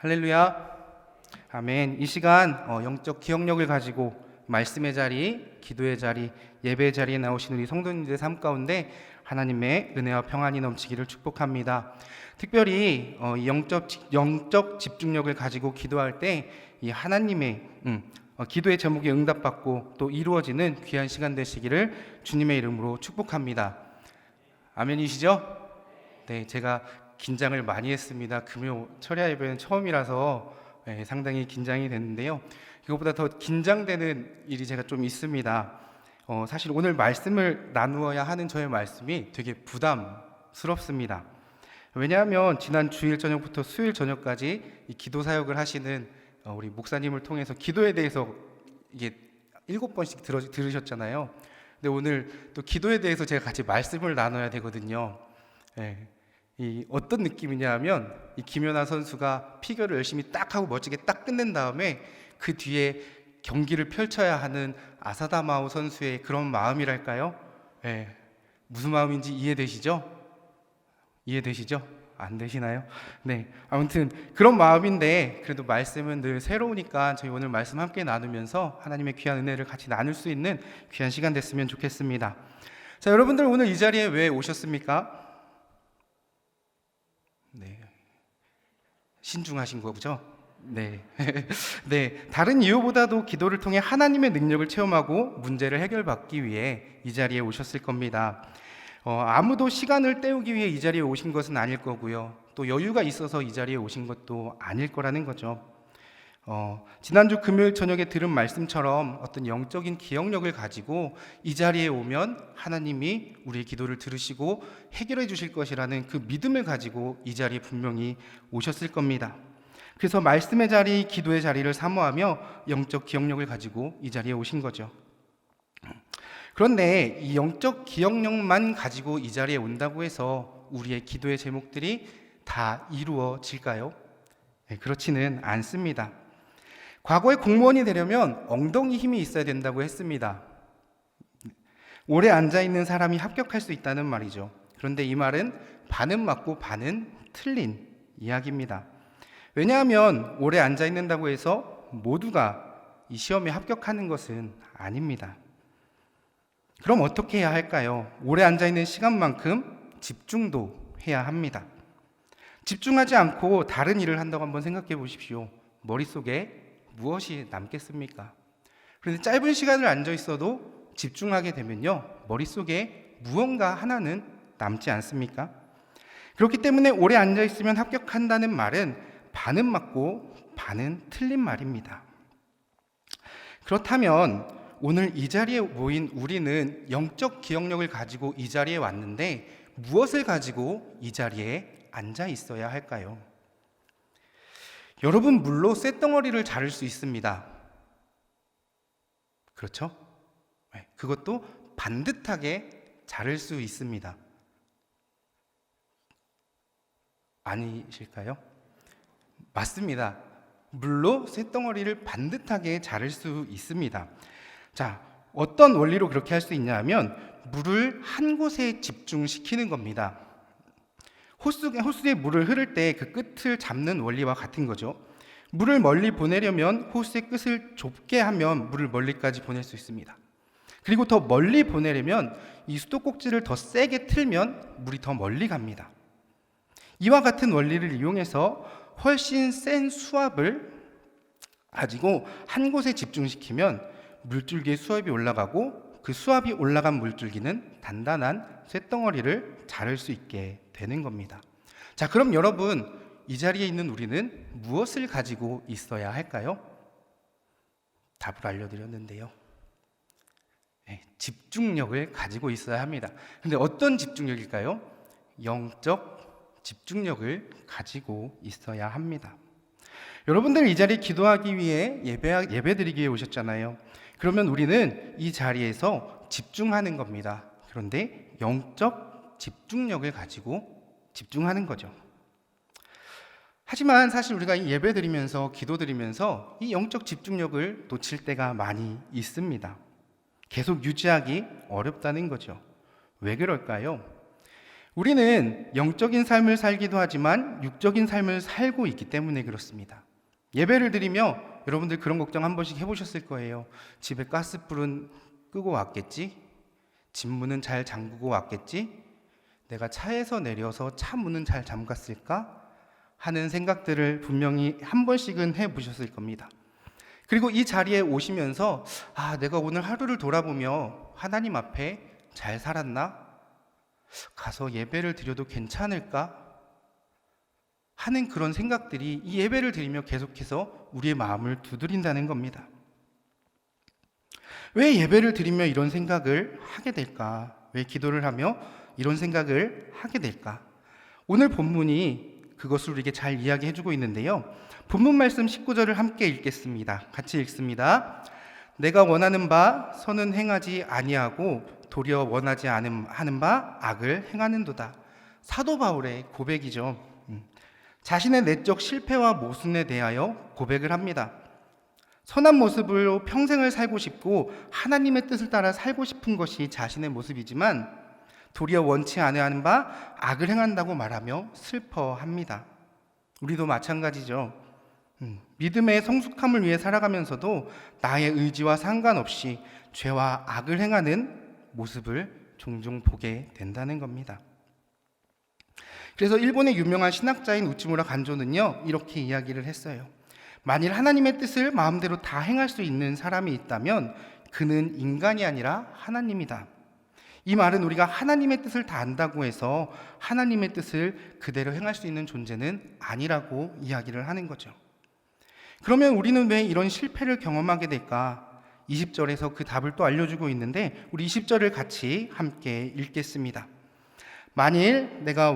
할렐루야. 아멘. 이 시간 영적 기억력을 가지고 말씀의 자리, 기도의 자리, 예배의 자리에 나오신 우리 성도님들의 삶 가운데 하나님의 은혜와 평안이 넘치기를 축복합니다. 특별히 이 영적 집중력을 가지고 기도할 때 이 하나님의 기도의 제목이 응답받고 또 이루어지는 귀한 시간 되시기를 주님의 이름으로 축복합니다. 아멘이시죠? 네, 제가 긴장을 많이 했습니다. 금요 철야 예배는 처음이라서 상당히 긴장이 됐는데요. 이것보다 더 긴장되는 일이 제가 좀 있습니다. 사실 오늘 말씀을 나누어야 하는 저의 말씀이 되게 부담스럽습니다. 왜냐하면 지난 주일 저녁부터 수요일 저녁까지 이 기도 사역을 하시는 우리 목사님을 통해서 기도에 대해서 이게 7번씩 들으셨잖아요. 근데 오늘 또 기도에 대해서 제가 같이 말씀을 나눠야 되거든요. 이 어떤 느낌이냐 하면 이 김연아 선수가 피겨를 열심히 딱 하고 멋지게 딱 끝낸 다음에 그 뒤에 경기를 펼쳐야 하는 아사다마오 선수의 그런 마음이랄까요? 무슨 마음인지 이해되시죠? 안 되시나요? 네, 아무튼 그런 마음인데 그래도 말씀은 늘 새로우니까 저희 오늘 말씀 함께 나누면서 하나님의 귀한 은혜를 같이 나눌 수 있는 귀한 시간 됐으면 좋겠습니다. 자, 여러분들 오늘 이 자리에 왜 오셨습니까? 네, 신중하신 거죠? 네. 네, 다른 이유보다도 기도를 통해 하나님의 능력을 체험하고 문제를 해결받기 위해 이 자리에 오셨을 겁니다. 아무도 시간을 때우기 위해 이 자리에 오신 것은 아닐 거고요. 또 여유가 있어서 이 자리에 오신 것도 아닐 거라는 거죠. 지난주 금요일 저녁에 들은 말씀처럼 어떤 영적인 기억력을 가지고 이 자리에 오면 하나님이 우리의 기도를 들으시고 해결해 주실 것이라는 그 믿음을 가지고 이 자리에 분명히 오셨을 겁니다. 그래서 말씀의 자리, 기도의 자리를 사모하며 영적 기억력을 가지고 이 자리에 오신 거죠. 그런데 이 영적 기억력만 가지고 이 자리에 온다고 해서 우리의 기도의 제목들이 다 이루어질까요? 네, 그렇지는 않습니다. 과거에 공무원이 되려면 엉덩이 힘이 있어야 된다고 했습니다. 오래 앉아있는 사람이 합격할 수 있다는 말이죠. 그런데 이 말은 반은 맞고 반은 틀린 이야기입니다. 왜냐하면 오래 앉아있는다고 해서 모두가 이 시험에 합격하는 것은 아닙니다. 그럼 어떻게 해야 할까요? 오래 앉아있는 시간만큼 집중도 해야 합니다. 집중하지 않고 다른 일을 한다고 한번 생각해 보십시오. 머릿속에 무엇이 남겠습니까? 그런데 짧은 시간을 앉아 있어도 집중하게 되면요, 머릿속에 무언가 하나는 남지 않습니까? 그렇기 때문에 오래 앉아 있으면 합격한다는 말은 반은 맞고 반은 틀린 말입니다. 그렇다면 오늘 이 자리에 모인 우리는 영적 기억력을 가지고 이 자리에 왔는데 무엇을 가지고 이 자리에 앉아 있어야 할까요? 여러분, 물로 쇳덩어리를 자를 수 있습니다. 그렇죠? 그것도 반듯하게 자를 수 있습니다. 아니실까요? 맞습니다. 물로 쇳덩어리를 반듯하게 자를 수 있습니다. 자, 어떤 원리로 그렇게 할 수 있냐 하면 물을 한 곳에 집중시키는 겁니다. 호수에 물을 흐를 때 그 끝을 잡는 원리와 같은 거죠. 물을 멀리 보내려면 호수의 끝을 좁게 하면 물을 멀리까지 보낼 수 있습니다. 그리고 더 멀리 보내려면 이 수도꼭지를 더 세게 틀면 물이 더 멀리 갑니다. 이와 같은 원리를 이용해서 훨씬 센 수압을 가지고 한 곳에 집중시키면 물줄기의 수압이 올라가고 그 수압이 올라간 물줄기는 단단한 쇳덩어리를 자를 수 있게 되는 겁니다. 자, 그럼 여러분, 이 자리에 있는 우리는 무엇을 가지고 있어야 할까요? 답을 알려드렸는데요. 집중력을 가지고 있어야 합니다. 근데 어떤 집중력일까요? 영적 집중력을 가지고 있어야 합니다. 여러분들 이 자리에 기도하기 위해 예배드리기 위해 오셨잖아요. 그러면 우리는 이 자리에서 집중하는 겁니다. 그런데 영적 집중력을 가지고 집중하는 거죠. 하지만 사실 우리가 이 예배드리면서 기도드리면서 이 영적 집중력을 놓칠 때가 많이 있습니다. 계속 유지하기 어렵다는 거죠. 왜 그럴까요? 우리는 영적인 삶을 살기도 하지만 육적인 삶을 살고 있기 때문에 그렇습니다. 예배를 드리며 여러분들 그런 걱정 한 번씩 해보셨을 거예요. 집에 가스불은 끄고 왔겠지? 집 문은 잘 잠그고 왔겠지? 내가 차에서 내려서 차 문은 잘 잠갔을까? 하는 생각들을 분명히 한 번씩은 해보셨을 겁니다. 그리고 이 자리에 오시면서 내가 오늘 하루를 돌아보며 하나님 앞에 잘 살았나? 가서 예배를 드려도 괜찮을까? 하는 그런 생각들이 이 예배를 드리며 계속해서 우리의 마음을 두드린다는 겁니다. 왜 예배를 드리며 이런 생각을 하게 될까? 왜 기도를 하며 이런 생각을 하게 될까? 오늘 본문이 그것을 우리에게 잘 이야기해주고 있는데요. 본문 말씀 19절을 함께 읽겠습니다. 같이 읽습니다. 내가 원하는 바 선은 행하지 아니하고 도리어 원하지 하는 바 악을 행하는도다. 사도 바울의 고백이죠. 자신의 내적 실패와 모순에 대하여 고백을 합니다. 선한 모습으로 평생을 살고 싶고 하나님의 뜻을 따라 살고 싶은 것이 자신의 모습이지만 도리어 원치 아니하는 바 악을 행한다고 말하며 슬퍼합니다. 우리도 마찬가지죠. 믿음의 성숙함을 위해 살아가면서도 나의 의지와 상관없이 죄와 악을 행하는 모습을 종종 보게 된다는 겁니다. 그래서 일본의 유명한 신학자인 우치무라 간조는요, 이렇게 이야기를 했어요. 만일 하나님의 뜻을 마음대로 다 행할 수 있는 사람이 있다면 그는 인간이 아니라 하나님이다. 이 말은 우리가 하나님의 뜻을 다 안다고 해서 하나님의 뜻을 그대로 행할 수 있는 존재는 아니라고 이야기를 하는 거죠. 그러면 우리는 왜 이런 실패를 경험하게 될까? 20절에서 그 답을 또 알려주고 있는데 우리 20절을 같이 함께 읽겠습니다. 만일 내가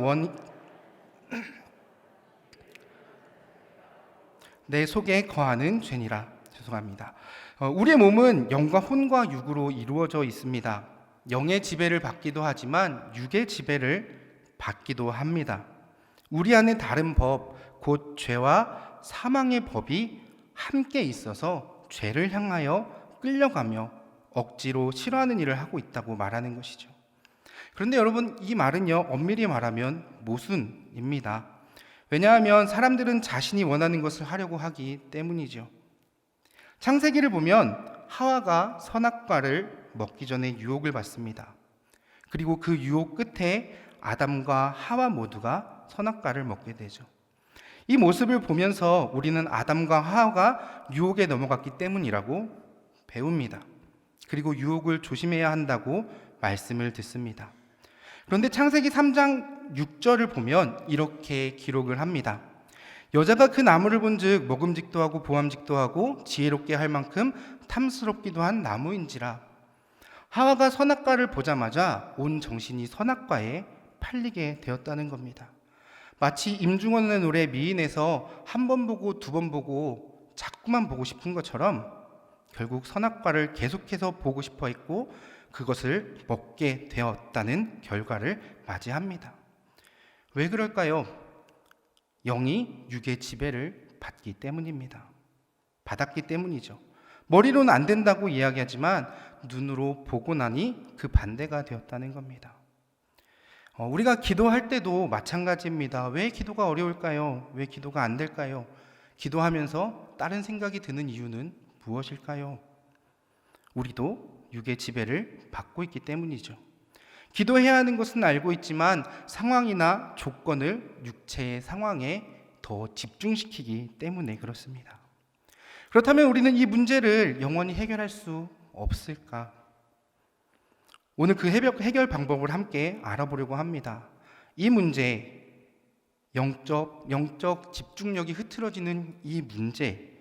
내 속에 거하는 죄니라. 죄송합니다. 우리의 몸은 영과 혼과 육으로 이루어져 있습니다. 영의 지배를 받기도 하지만 육의 지배를 받기도 합니다. 우리 안에 다른 법, 곧 죄와 사망의 법이 함께 있어서 죄를 향하여 끌려가며 억지로 싫어하는 일을 하고 있다고 말하는 것이죠. 그런데 여러분, 이 말은요, 엄밀히 말하면 모순입니다. 왜냐하면 사람들은 자신이 원하는 것을 하려고 하기 때문이죠. 창세기를 보면 하와가 선악과를 먹기 전에 유혹을 받습니다. 그리고 그 유혹 끝에 아담과 하와 모두가 선악과를 먹게 되죠. 이 모습을 보면서 우리는 아담과 하와가 유혹에 넘어갔기 때문이라고 배웁니다. 그리고 유혹을 조심해야 한다고 말씀을 듣습니다. 그런데 창세기 3장 6절을 보면 이렇게 기록을 합니다. 여자가 그 나무를 본즉 먹음직도 하고 보암직도 하고 지혜롭게 할 만큼 탐스럽기도 한 나무인지라. 하와가 선악과를 보자마자 온 정신이 선악과에 팔리게 되었다는 겁니다. 마치 임중원의 노래 미인에서 한 번 보고 두 번 보고 자꾸만 보고 싶은 것처럼 결국 선악과를 계속해서 보고 싶어 했고 그것을 먹게 되었다는 결과를 맞이합니다. 왜 그럴까요? 영이 육의 지배를 받기 때문입니다. 받았기 때문이죠. 머리로는 안 된다고 이야기하지만 눈으로 보고 나니 그 반대가 되었다는 겁니다. 우리가 기도할 때도 마찬가지입니다. 왜 기도가 어려울까요? 왜 기도가 안 될까요? 기도하면서 다른 생각이 드는 이유는 무엇일까요? 우리도 육의 지배를 받고 있기 때문이죠. 기도해야 하는 것은 알고 있지만 상황이나 조건을 육체의 상황에 더 집중시키기 때문에 그렇습니다. 그렇다면 우리는 이 문제를 영원히 해결할 수 없을까? 오늘 그 해결 방법을 함께 알아보려고 합니다. 이 문제, 영적 집중력이 흐트러지는 이 문제,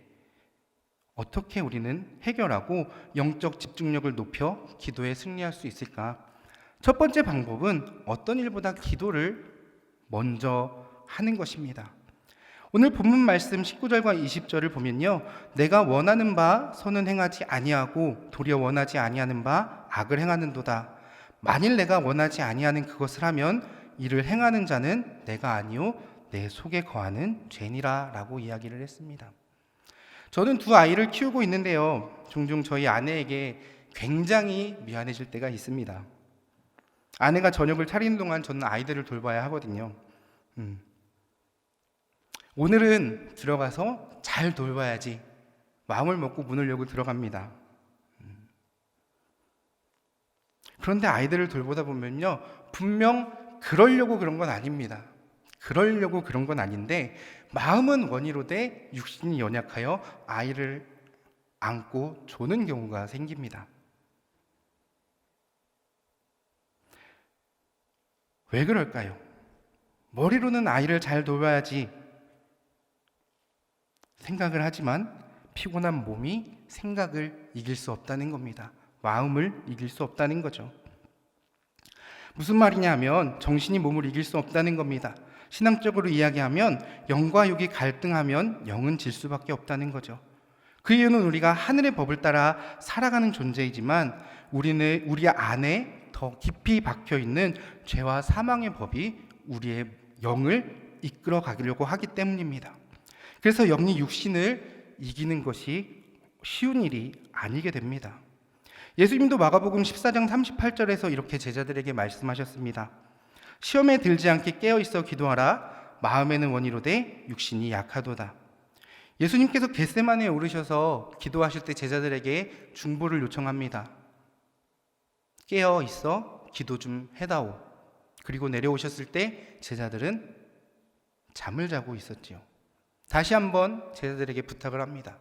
어떻게 우리는 해결하고 영적 집중력을 높여 기도에 승리할 수 있을까? 첫 번째 방법은 어떤 일보다 기도를 먼저 하는 것입니다. 오늘 본문 말씀 19절과 20절을 보면요, 내가 원하는 바 선은 행하지 아니하고 도리어 원하지 아니하는 바 악을 행하는도다. 만일 내가 원하지 아니하는 그것을 하면 이를 행하는 자는 내가 아니요 내 속에 거하는 죄니라 라고 이야기를 했습니다. 저는 두 아이를 키우고 있는데요, 종종 저희 아내에게 굉장히 미안해질 때가 있습니다. 아내가 저녁을 차리는 동안 저는 아이들을 돌봐야 하거든요. 오늘은 들어가서 잘 돌봐야지 마음을 먹고 문을 열고 들어갑니다. 그런데 아이들을 돌보다 보면요, 분명 그러려고 그런 건 아닙니다. 그러려고 그런 건 아닌데 마음은 원이로되 육신이 연약하여 아이를 안고 조는 경우가 생깁니다. 왜 그럴까요? 머리로는 아이를 잘 돌봐야지 생각을 하지만 피곤한 몸이 생각을 이길 수 없다는 겁니다. 마음을 이길 수 없다는 거죠. 무슨 말이냐 하면 정신이 몸을 이길 수 없다는 겁니다. 신앙적으로 이야기하면 영과 육이 갈등하면 영은 질 수밖에 없다는 거죠. 그 이유는 우리가 하늘의 법을 따라 살아가는 존재이지만 우리 안에 더 깊이 박혀있는 죄와 사망의 법이 우리의 영을 이끌어 가려고 하기 때문입니다. 그래서 영이 육신을 이기는 것이 쉬운 일이 아니게 됩니다. 예수님도 마가복음 14장 38절에서 이렇게 제자들에게 말씀하셨습니다. 시험에 들지 않게 깨어있어 기도하라. 마음에는 원이로되 육신이 약하도다. 예수님께서 겟세마네에 오르셔서 기도하실 때 제자들에게 중보를 요청합니다. 깨어있어 기도 좀 해다오. 그리고 내려오셨을 때 제자들은 잠을 자고 있었지요. 다시 한번 제자들에게 부탁을 합니다.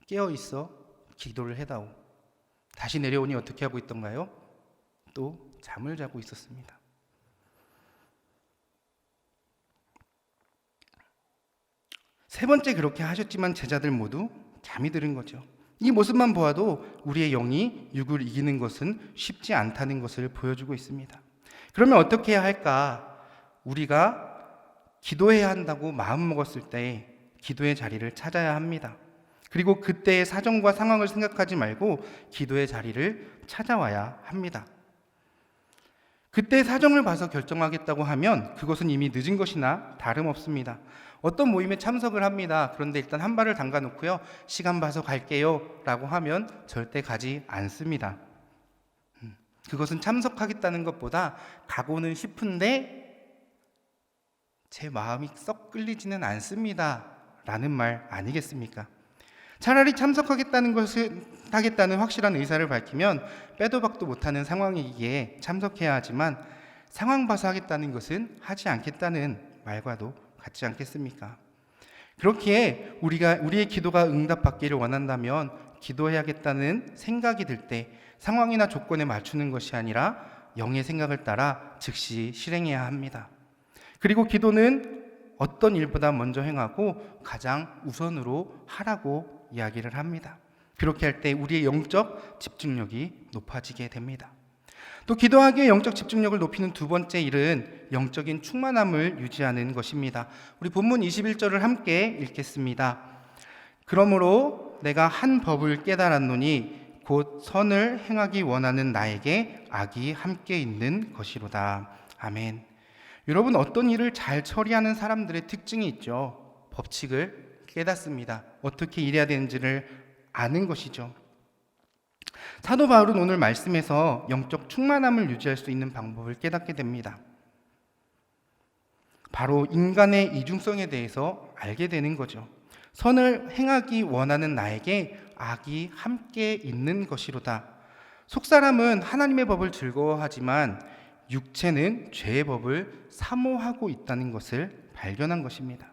깨어있어 기도를 해다오. 다시 내려오니 어떻게 하고 있던가요? 또 잠을 자고 있었습니다. 세 번째 그렇게 하셨지만 제자들 모두 잠이 들은 거죠. 이 모습만 보아도 우리의 영이 육을 이기는 것은 쉽지 않다는 것을 보여주고 있습니다. 그러면 어떻게 해야 할까? 우리가 기도해야 한다고 마음먹었을 때 기도의 자리를 찾아야 합니다. 그리고 그때의 사정과 상황을 생각하지 말고 기도의 자리를 찾아와야 합니다. 그때 사정을 봐서 결정하겠다고 하면 그것은 이미 늦은 것이나 다름없습니다. 어떤 모임에 참석을 합니다. 그런데 일단 한 발을 담가 놓고요. 시간 봐서 갈게요 라고 하면 절대 가지 않습니다. 그것은 참석하겠다는 것보다 가고는 싶은데 제 마음이 썩 끌리지는 않습니다 라는 말 아니겠습니까? 차라리 참석하겠다는 것을 하겠다는 확실한 의사를 밝히면 빼도 박도 못하는 상황이기에 참석해야 하지만 상황 봐서 하겠다는 것은 하지 않겠다는 말과도 같지 않겠습니까? 그렇기에 우리의 기도가 응답받기를 원한다면 기도해야겠다는 생각이 들 때 상황이나 조건에 맞추는 것이 아니라 영의 생각을 따라 즉시 실행해야 합니다. 그리고 기도는 어떤 일보다 먼저 행하고 가장 우선으로 하라고 이야기를 합니다. 그렇게 할 때 우리의 영적 집중력이 높아지게 됩니다. 또 기도하기에 영적 집중력을 높이는 두 번째 일은 영적인 충만함을 유지하는 것입니다. 우리 본문 21절을 함께 읽겠습니다. 그러므로 내가 한 법을 깨달았노니 곧 선을 행하기 원하는 나에게 악이 함께 있는 것이로다. 아멘. 여러분, 어떤 일을 잘 처리하는 사람들의 특징이 있죠. 법칙을 깨닫습니다. 어떻게 일해야 되는지를 아는 것이죠. 사도 바울은 오늘 말씀에서 영적 충만함을 유지할 수 있는 방법을 깨닫게 됩니다. 바로 인간의 이중성에 대해서 알게 되는 거죠. 선을 행하기 원하는 나에게 악이 함께 있는 것이로다. 속사람은 하나님의 법을 즐거워하지만 육체는 죄의 법을 사모하고 있다는 것을 발견한 것입니다.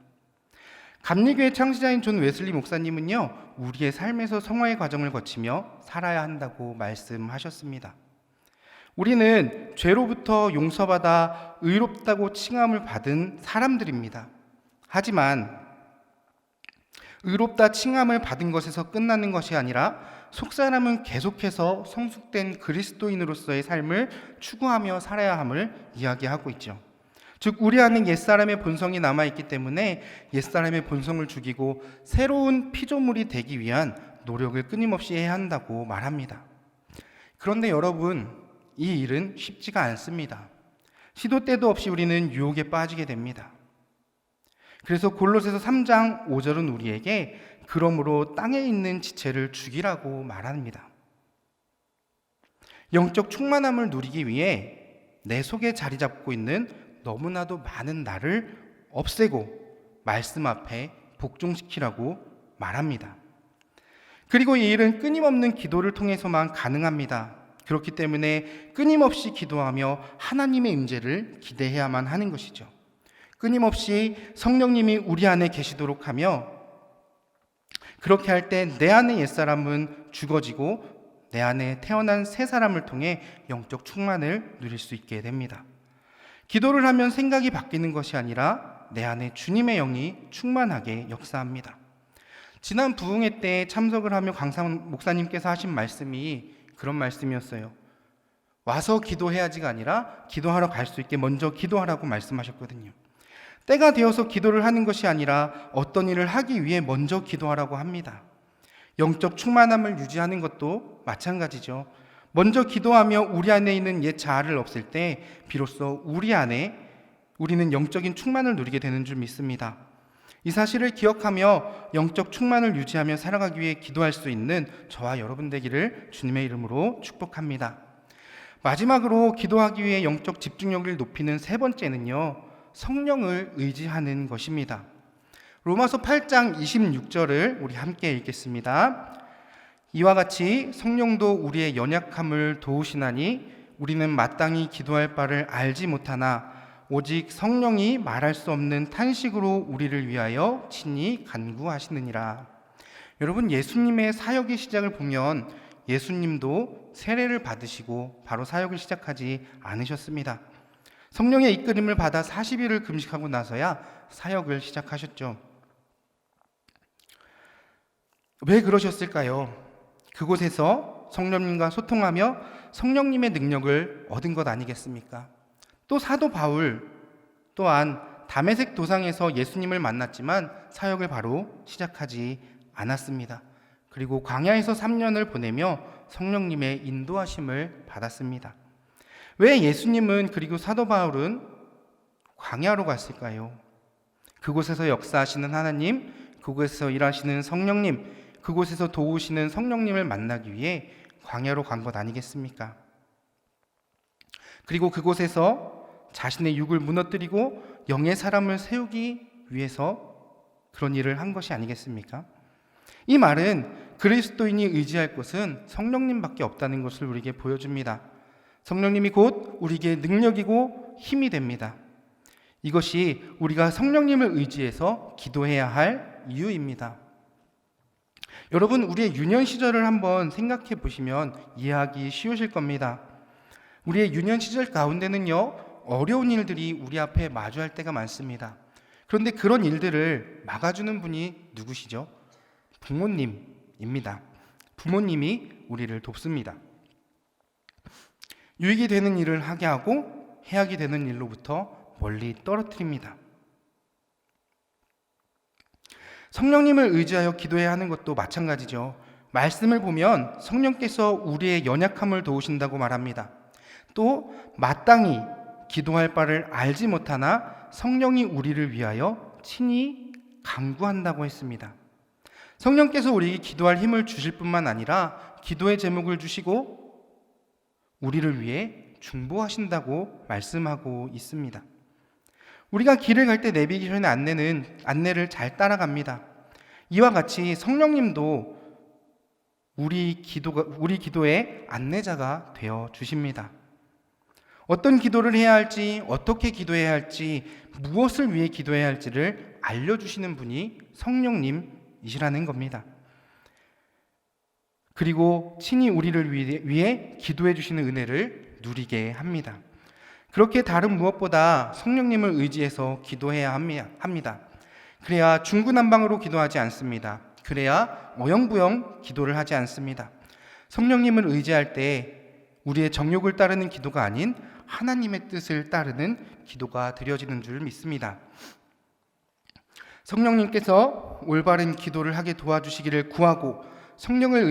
감리교회 창시자인 존 웨슬리 목사님은요, 우리의 삶에서 성화의 과정을 거치며 살아야 한다고 말씀하셨습니다. 우리는 죄로부터 용서받아 의롭다고 칭함을 받은 사람들입니다. 하지만 의롭다 칭함을 받은 것에서 끝나는 것이 아니라 속사람은 계속해서 성숙된 그리스도인으로서의 삶을 추구하며 살아야 함을 이야기하고 있죠. 즉 우리 안에 옛사람의 본성이 남아있기 때문에 옛사람의 본성을 죽이고 새로운 피조물이 되기 위한 노력을 끊임없이 해야 한다고 말합니다. 그런데 여러분, 이 일은 쉽지가 않습니다. 시도 때도 없이 우리는 유혹에 빠지게 됩니다. 그래서 골로새서 3장 5절은 우리에게 그러므로 땅에 있는 지체를 죽이라고 말합니다. 영적 충만함을 누리기 위해 내 속에 자리 잡고 있는 너무나도 많은 나를 없애고 말씀 앞에 복종시키라고 말합니다. 그리고 이 일은 끊임없는 기도를 통해서만 가능합니다. 그렇기 때문에 끊임없이 기도하며 하나님의 임재를 기대해야만 하는 것이죠. 끊임없이 성령님이 우리 안에 계시도록 하며, 그렇게 할 때 내 안의 옛사람은 죽어지고 내 안에 태어난 새 사람을 통해 영적 충만을 누릴 수 있게 됩니다. 기도를 하면 생각이 바뀌는 것이 아니라 내 안에 주님의 영이 충만하게 역사합니다. 지난 부흥회 때 참석을 하며 강상 목사님께서 하신 말씀이 그런 말씀이었어요. 와서 기도해야지가 아니라 기도하러 갈 수 있게 먼저 기도하라고 말씀하셨거든요. 때가 되어서 기도를 하는 것이 아니라 어떤 일을 하기 위해 먼저 기도하라고 합니다. 영적 충만함을 유지하는 것도 마찬가지죠. 먼저 기도하며 우리 안에 있는 옛 자아를 없앨 때 비로소 우리는 영적인 충만을 누리게 되는 줄 믿습니다. 이 사실을 기억하며 영적 충만을 유지하며 살아가기 위해 기도할 수 있는 저와 여러분 되기를 주님의 이름으로 축복합니다. 마지막으로 기도하기 위해 영적 집중력을 높이는 세 번째는요, 성령을 의지하는 것입니다. 로마서 8장 26절을 우리 함께 읽겠습니다. 이와 같이 성령도 우리의 연약함을 도우시나니 우리는 마땅히 기도할 바를 알지 못하나 오직 성령이 말할 수 없는 탄식으로 우리를 위하여 친히 간구하시느니라. 여러분, 예수님의 사역의 시작을 보면 예수님도 세례를 받으시고 바로 사역을 시작하지 않으셨습니다. 성령의 이끌림을 받아 40일을 금식하고 나서야 사역을 시작하셨죠. 왜 그러셨을까요? 그곳에서 성령님과 소통하며 성령님의 능력을 얻은 것 아니겠습니까? 또 사도 바울 또한 다메섹 도상에서 예수님을 만났지만 사역을 바로 시작하지 않았습니다. 그리고 광야에서 3년을 보내며 성령님의 인도하심을 받았습니다. 왜 예수님은 그리고 사도 바울은 광야로 갔을까요? 그곳에서 역사하시는 하나님, 그곳에서 일하시는 성령님, 그곳에서 도우시는 성령님을 만나기 위해 광야로 간 것 아니겠습니까? 그리고 그곳에서 자신의 육을 무너뜨리고 영의 사람을 세우기 위해서 그런 일을 한 것이 아니겠습니까? 이 말은 그리스도인이 의지할 것은 성령님밖에 없다는 것을 우리에게 보여줍니다. 성령님이 곧 우리에게 능력이고 힘이 됩니다. 이것이 우리가 성령님을 의지해서 기도해야 할 이유입니다. 여러분, 우리의 유년 시절을 한번 생각해 보시면 이해하기 쉬우실 겁니다. 우리의 유년 시절 가운데는요, 어려운 일들이 우리 앞에 마주할 때가 많습니다. 그런데 그런 일들을 막아주는 분이 누구시죠? 부모님입니다. 부모님이 우리를 돕습니다. 유익이 되는 일을 하게 하고 해악이 되는 일로부터 멀리 떨어뜨립니다. 성령님을 의지하여 기도해야 하는 것도 마찬가지죠. 말씀을 보면 성령께서 우리의 연약함을 도우신다고 말합니다. 또 마땅히 기도할 바를 알지 못하나 성령이 우리를 위하여 친히 간구한다고 했습니다. 성령께서 우리에게 기도할 힘을 주실 뿐만 아니라 기도의 제목을 주시고 우리를 위해 중보하신다고 말씀하고 있습니다. 우리가 길을 갈 때 내비게이션의 안내를 잘 따라갑니다. 이와 같이 성령님도 우리 기도의 안내자가 되어 주십니다. 어떤 기도를 해야 할지, 어떻게 기도해야 할지, 무엇을 위해 기도해야 할지를 알려주시는 분이 성령님이시라는 겁니다. 그리고 친히 우리를 위해 기도해 주시는 은혜를 누리게 합니다. 그렇게 다른 무엇보다 성령님을 의지해서 기도해야 합니다. 그래야 중구난방으로 기도하지 않습니다. 그래야 어영부영 기도를 하지 않습니다. 성령님을 의지할 때 우리의 정욕을 따르는 기도가 아닌 하나님의 뜻을 따르는 기도가 드려지는 줄 믿습니다. 성령님께서 올바른 기도를 하게 도와주시기를 구하고 성령을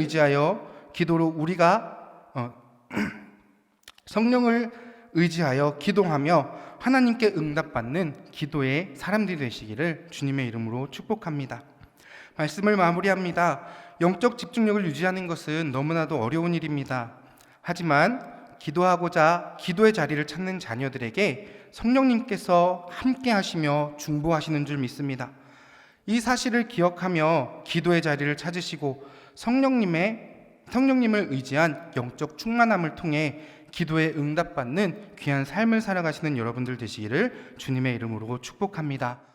의지하여 기도하며 하나님께 응답받는 기도의 사람들이 되시기를 주님의 이름으로 축복합니다. 말씀을 마무리합니다. 영적 집중력을 유지하는 것은 너무나도 어려운 일입니다. 하지만 기도하고자 기도의 자리를 찾는 자녀들에게 성령님께서 함께 하시며 중보하시는 줄 믿습니다. 이 사실을 기억하며 기도의 자리를 찾으시고 성령님을 의지한 영적 충만함을 통해 기도에 응답받는 귀한 삶을 살아가시는 여러분들 되시기를 주님의 이름으로 축복합니다.